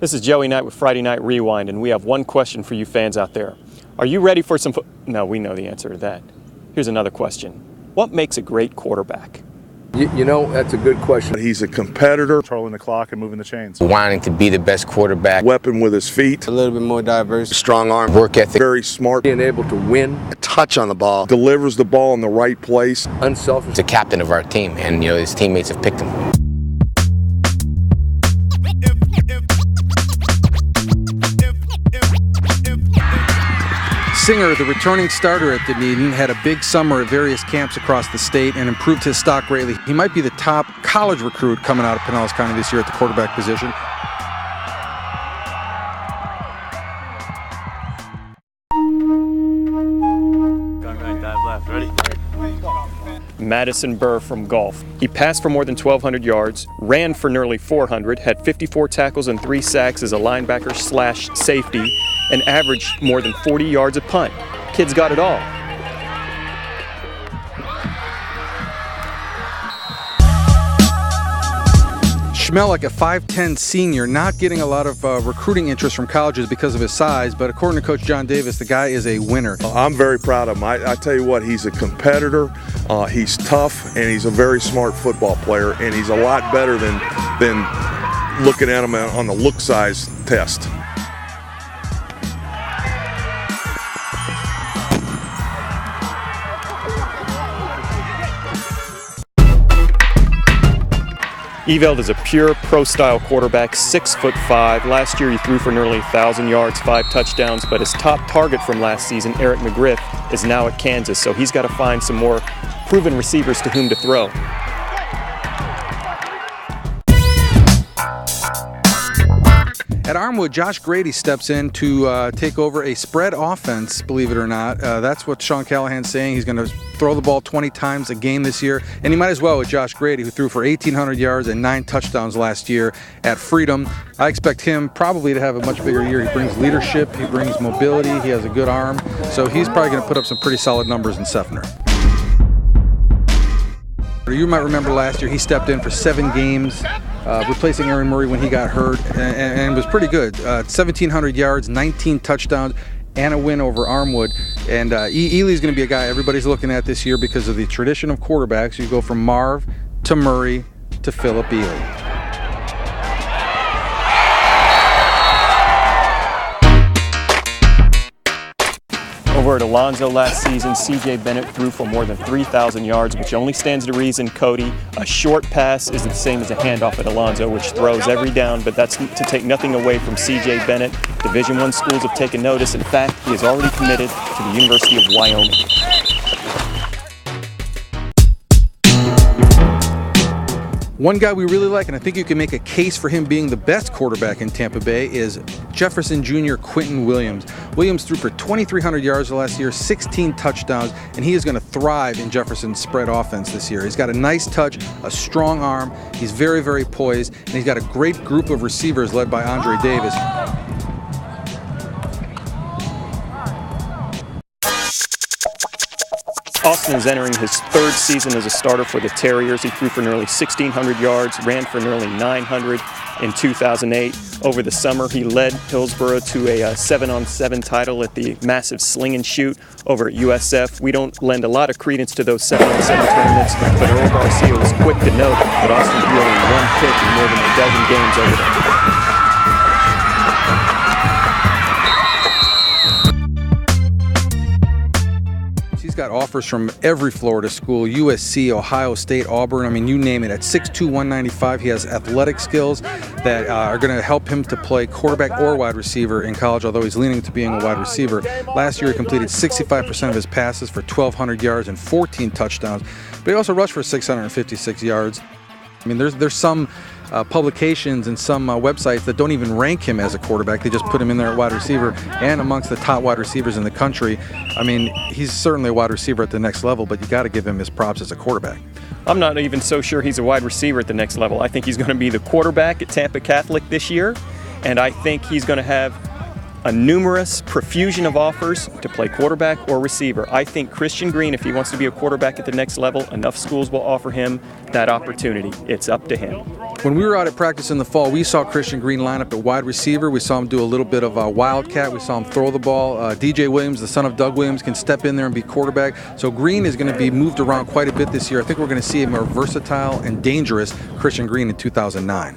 This is Joey Knight with Friday Night Rewind, and we have one question for you fans out there. Are you ready for some No, we know the answer to that. Here's another question. What makes a great quarterback? You know, that's a good question. He's a competitor. Controlling the clock and moving the chains. Wanting to be the best quarterback. Weapon with his feet. A little bit more diverse. Strong arm. Work ethic. Very smart. Being able to win. A touch on the ball. Delivers the ball in the right place. Unselfish. He's the captain of our team, and his teammates have picked him. Singer, the returning starter at Dunedin, had a big summer at various camps across the state and improved his stock greatly. He might be the top college recruit coming out of Pinellas County this year at the quarterback position. Madison Burr from golf. He passed for more than 1,200 yards, ran for nearly 400, had 54 tackles and 3 sacks as a linebacker/safety, and averaged more than 40 yards a punt. Kid's got it all. Schmelik, a 5'10 senior, not getting a lot of recruiting interest from colleges because of his size, but according to Coach John Davis, the guy is a winner. I'm very proud of him. I tell you what, he's a competitor, he's tough, and he's a very smart football player, and he's a lot better than looking at him on the look size test. Eveld is a pure pro-style quarterback, 6'5". Last year he threw for nearly 1,000 yards, 5 touchdowns, but his top target from last season, Eric McGriff, is now at Kansas, so he's got to find some more proven receivers to whom to throw. At Armwood, Josh Grady steps in to take over a spread offense, believe it or not. That's what Sean Callahan's saying. He's going to throw the ball 20 times a game this year, and he might as well with Josh Grady, who threw for 1,800 yards and 9 touchdowns last year at Freedom. I expect him probably to have a much bigger year. He brings leadership, he brings mobility, he has a good arm, so he's probably going to put up some pretty solid numbers in Seffner. You might remember last year he stepped in for 7 games, replacing Aaron Murray when he got hurt, and was pretty good. 1,700 yards, 19 touchdowns, and a win over Armwood. And Ely's going to be a guy everybody's looking at this year because of the tradition of quarterbacks. You go from Marv to Murray to Philip Ely. Over at Alonzo last season, C.J. Bennett threw for more than 3,000 yards, which only stands to reason, Cody, a short pass is the same as a handoff at Alonzo, which throws every down, but that's to take nothing away from C.J. Bennett. Division I schools have taken notice. In fact, he is already committed to the University of Wyoming. One guy we really like, and I think you can make a case for him being the best quarterback in Tampa Bay, is Jefferson Jr. Quentin Williams. Williams threw for 2,300 yards last year, 16 touchdowns, and he is going to thrive in Jefferson's spread offense this year. He's got a nice touch, a strong arm, he's very, very poised, and he's got a great group of receivers led by Andre Davis. Austin is entering his 3rd season as a starter for the Terriers. He threw for nearly 1,600 yards, ran for nearly 900 in 2008. Over the summer, he led Hillsborough to a 7-on-7 title at the massive Sling and Shoot over at USF. We don't lend a lot of credence to those 7-on-7 tournaments, but Earl Garcia was quick to note that Austin threw only 1 pick in more than a dozen games over there. He's got offers from every Florida school, USC, Ohio State, Auburn, I mean, you name it. At 6'2", 195, he has athletic skills that are going to help him to play quarterback or wide receiver in college, although he's leaning to being a wide receiver. Last year, he completed 65% of his passes for 1,200 yards and 14 touchdowns, but he also rushed for 656 yards. I mean, there's some publications and some websites that don't even rank him as a quarterback. They just put him in there at wide receiver and amongst the top wide receivers in the country. I mean, he's certainly a wide receiver at the next level, but you got to give him his props as a quarterback. I'm not even so sure he's a wide receiver at the next level. I think he's going to be the quarterback at Tampa Catholic this year, and I think he's going to have a numerous profusion of offers to play quarterback or receiver. I think Christian Green, if he wants to be a quarterback at the next level, enough schools will offer him that opportunity. It's up to him. When we were out at practice in the fall, we saw Christian Green line up at wide receiver. We saw him do a little bit of a wildcat. We saw him throw the ball. DJ Williams, the son of Doug Williams, can step in there and be quarterback. So Green is going to be moved around quite a bit this year. I think we're going to see a more versatile and dangerous Christian Green in 2009.